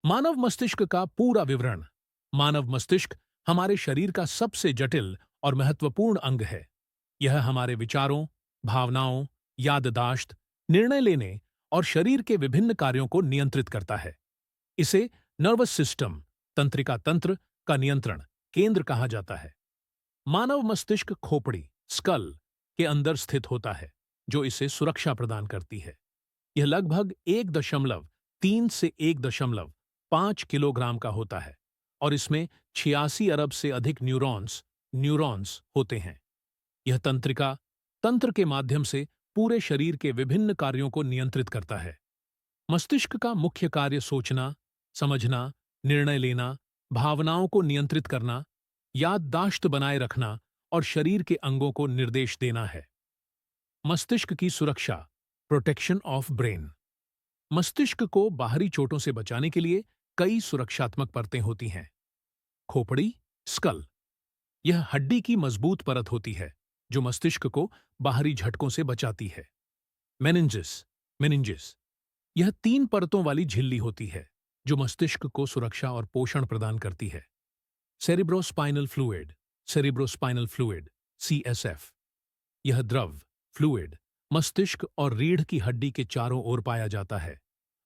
मानव मस्तिष्क का पूरा विवरण। मानव मस्तिष्क हमारे शरीर का सबसे जटिल और महत्वपूर्ण अंग है। यह हमारे विचारों, भावनाओं, याददाश्त, निर्णय लेने और शरीर के विभिन्न कार्यों को नियंत्रित करता है। इसे नर्वस सिस्टम, तंत्रिका तंत्र का नियंत्रण केंद्र कहा जाता है। मानव मस्तिष्क खोपड़ी, स्कल के अंदर स्थित होता है, जो इसे सुरक्षा प्रदान करती है। यह लगभग 1.3 से 1.5 किलोग्राम का होता है और इसमें 86 अरब से अधिक न्यूरॉन्स न्यूरॉन्स होते हैं। यह तंत्रिका तंत्र के माध्यम से पूरे शरीर के विभिन्न कार्यों को नियंत्रित करता है। मस्तिष्क का मुख्य कार्य सोचना, समझना, निर्णय लेना, भावनाओं को नियंत्रित करना, याददाश्त बनाए रखना और शरीर के अंगों को निर्देश देना है। मस्तिष्क की सुरक्षा, प्रोटेक्शन ऑफ ब्रेन। मस्तिष्क को बाहरी चोटों से बचाने के लिए कई सुरक्षात्मक परतें होती हैं। खोपड़ी, स्कल, यह हड्डी की मजबूत परत होती है जो मस्तिष्क को बाहरी झटकों से बचाती है। मेनिंजिस, मेनिंजिस, यह 3 परतों वाली झिल्ली होती है जो मस्तिष्क को सुरक्षा और पोषण प्रदान करती है। Cerebrospinal fluid, cerebrospinal fluid, CSF, यह द्रव फ्लूइड मस्तिष्क और रीढ़ की हड्डी के चारों ओर पाया जाता है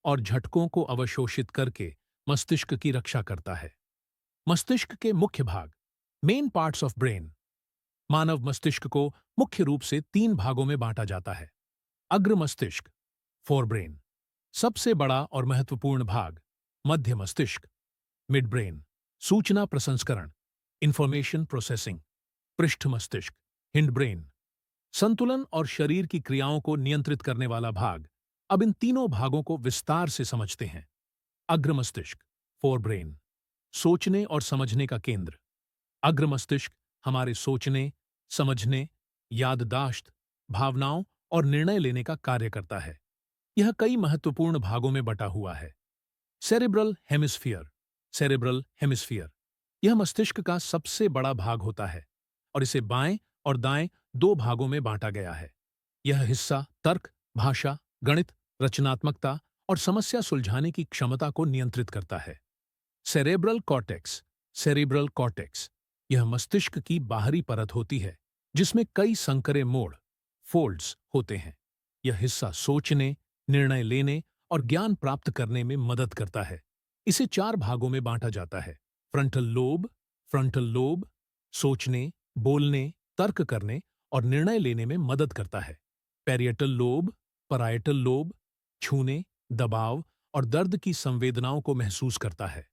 और झटकों को अवशोषित करके मस्तिष्क की रक्षा करता है। मस्तिष्क के मुख्य भाग, मेन पार्ट्स ऑफ ब्रेन। मानव मस्तिष्क को मुख्य रूप से 3 भागों में बांटा जाता है। अग्र मस्तिष्क, फोरब्रेन, सबसे बड़ा और महत्वपूर्ण भाग। मध्य मस्तिष्क, मिड ब्रेन, सूचना प्रसंस्करण, इंफॉर्मेशन प्रोसेसिंग। पृष्ठ मस्तिष्क, हिंड ब्रेन, संतुलन और शरीर की क्रियाओं को नियंत्रित करने वाला भाग। अब इन तीनों भागों को विस्तार से समझते हैं। अग्र मस्तिष्क, फोरब्रेन, सोचने और समझने का केंद्र। अग्र मस्तिष्क हमारे सोचने, समझने, याददाश्त, भावनाओं और निर्णय लेने का कार्य करता है। यह कई महत्वपूर्ण भागों में बटा हुआ है। सेरेब्रल हेमिस्फीयर, सेरेब्रल हेमिस्फीयर, यह मस्तिष्क का सबसे बड़ा भाग होता है और इसे बाएं और दाएं 2 भागों में बांटा गया है। यह हिस्सा तर्क, भाषा, गणित, रचनात्मकता और समस्या सुलझाने की क्षमता को नियंत्रित करता है। सेरेब्रल कॉर्टेक्स, सेरेब्रल कॉर्टेक्स, यह मस्तिष्क की बाहरी परत होती है जिसमें कई संकरे मोड़, फोल्ड्स होते हैं। यह हिस्सा सोचने, निर्णय लेने और ज्ञान प्राप्त करने में मदद करता है। इसे 4 भागों में बांटा जाता है। फ्रंटल लोब, फ्रंटल लोब सोचने, बोलने, तर्क करने और निर्णय लेने में मदद करता है। पैरिएटल लोब, पराइटल लोब छूने, दबाव और दर्द की संवेदनाओं को महसूस करता है।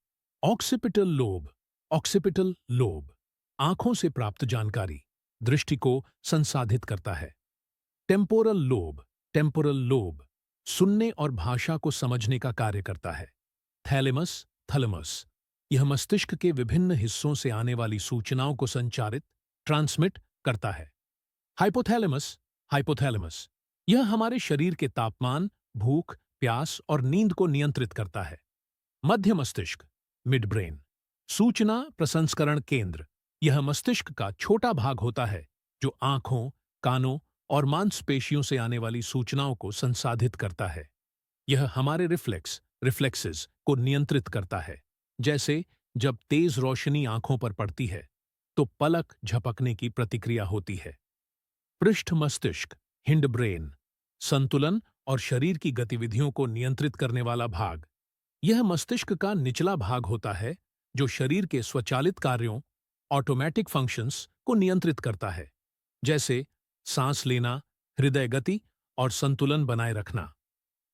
ऑक्सिपिटल लोब, ऑक्सिपिटल लोब आंखों से प्राप्त जानकारी, दृष्टि को संसाधित करता है। टेम्पोरल लोब, टेम्पोरल लोब सुनने और भाषा को समझने का कार्य करता है। थैलेमस, थैलेमस, यह मस्तिष्क के विभिन्न हिस्सों से आने वाली सूचनाओं को संचारित, ट्रांसमिट करता है। हाइपोथैलेमस, हाइपोथैलेमस, यह हमारे शरीर के तापमान, भूख, प्यास और नींद को नियंत्रित करता है। मध्य मस्तिष्क, मिड ब्रेन, सूचना प्रसंस्करण केंद्र, यह मस्तिष्क का छोटा भाग होता है जो आंखों, कानों और मांसपेशियों से आने वाली सूचनाओं को संसाधित करता है। यह हमारे रिफ्लेक्सेस को नियंत्रित करता है, जैसे जब तेज रोशनी आंखों पर पड़ती है तो पलक झपकने की प्रतिक्रिया होती है। पृष्ठ मस्तिष्क, हिंड ब्रेन, संतुलन और शरीर की गतिविधियों को नियंत्रित करने वाला भाग। यह मस्तिष्क का निचला भाग होता है जो शरीर के स्वचालित कार्यों, ऑटोमेटिक फंक्शंस को नियंत्रित करता है, जैसे सांस लेना, हृदय गति और संतुलन बनाए रखना।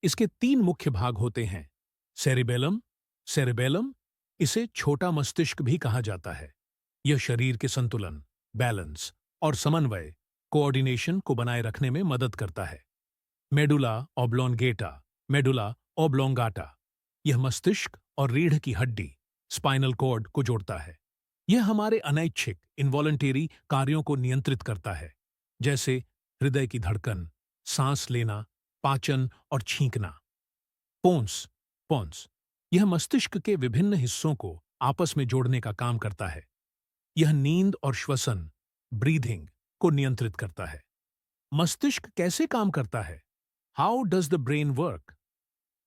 इसके 3 मुख्य भाग होते हैं। सेरिबेलम, सेरिबेलम, इसे छोटा मस्तिष्क भी कहा जाता है। यह शरीर के संतुलन, बैलेंस और समन्वय, कोऑर्डिनेशन को बनाए रखने में मदद करता है। मेडुला ऑब्लोंगेटा, मेडुला ऑब्लोंगाटा, यह मस्तिष्क और रीढ़ की हड्डी, स्पाइनल कॉर्ड को जोड़ता है। यह हमारे अनैच्छिक, इनवॉलंटरी कार्यों को नियंत्रित करता है, जैसे हृदय की धड़कन, सांस लेना, पाचन और छींकना। पोन्स, पोन्स, यह मस्तिष्क के विभिन्न हिस्सों को आपस में जोड़ने का काम करता है। यह नींद और श्वसन, ब्रीथिंग को नियंत्रित करता है। मस्तिष्क कैसे काम करता है? How does the brain work?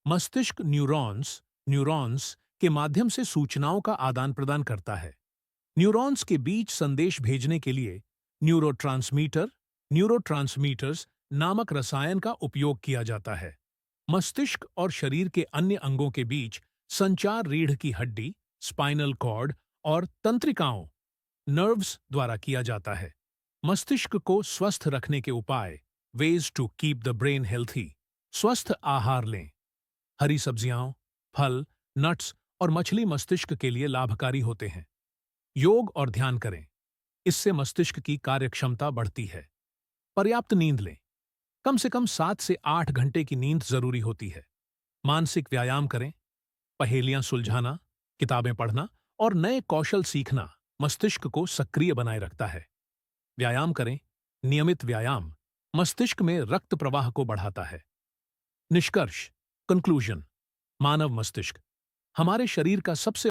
मस्तिष्क न्यूरॉन्स न्यूरॉन्स के माध्यम से सूचनाओं का आदान प्रदान करता है। न्यूरॉन्स के बीच संदेश भेजने के लिए न्यूरोट्रांसमीटर्स नामक रसायन का उपयोग किया जाता है। मस्तिष्क और शरीर के अन्य अंगों के बीच संचार रीढ़ की हड्डी, स्पाइनल कॉर्ड और तंत्रिकाओं नर्व्स द्वारा किया जाता है। मस्तिष्क को स्वस्थ रखने के उपाय ways to keep the brain healthy. स्वस्थ आहार लें। हरी सब्जियां, फल, नट्स और मछली मस्तिष्क के लिए लाभकारी होते हैं। योग और ध्यान करें, इससे मस्तिष्क की कार्यक्षमता बढ़ती है। पर्याप्त नींद लें, कम से कम 7 से 8 घंटे की नींद जरूरी होती है। मानसिक व्यायाम करें, पहेलियां सुलझाना, किताबें पढ़ना और नए कौशल सीखना मस्तिष्क को सक्रिय बनाए रखता है। व्यायाम करें, नियमित व्यायाम मस्तिष्क में रक्त प्रवाह को बढ़ाता है। निष्कर्ष, कंक्लूजन, मानव मस्तिष्क हमारे शरीर का सबसे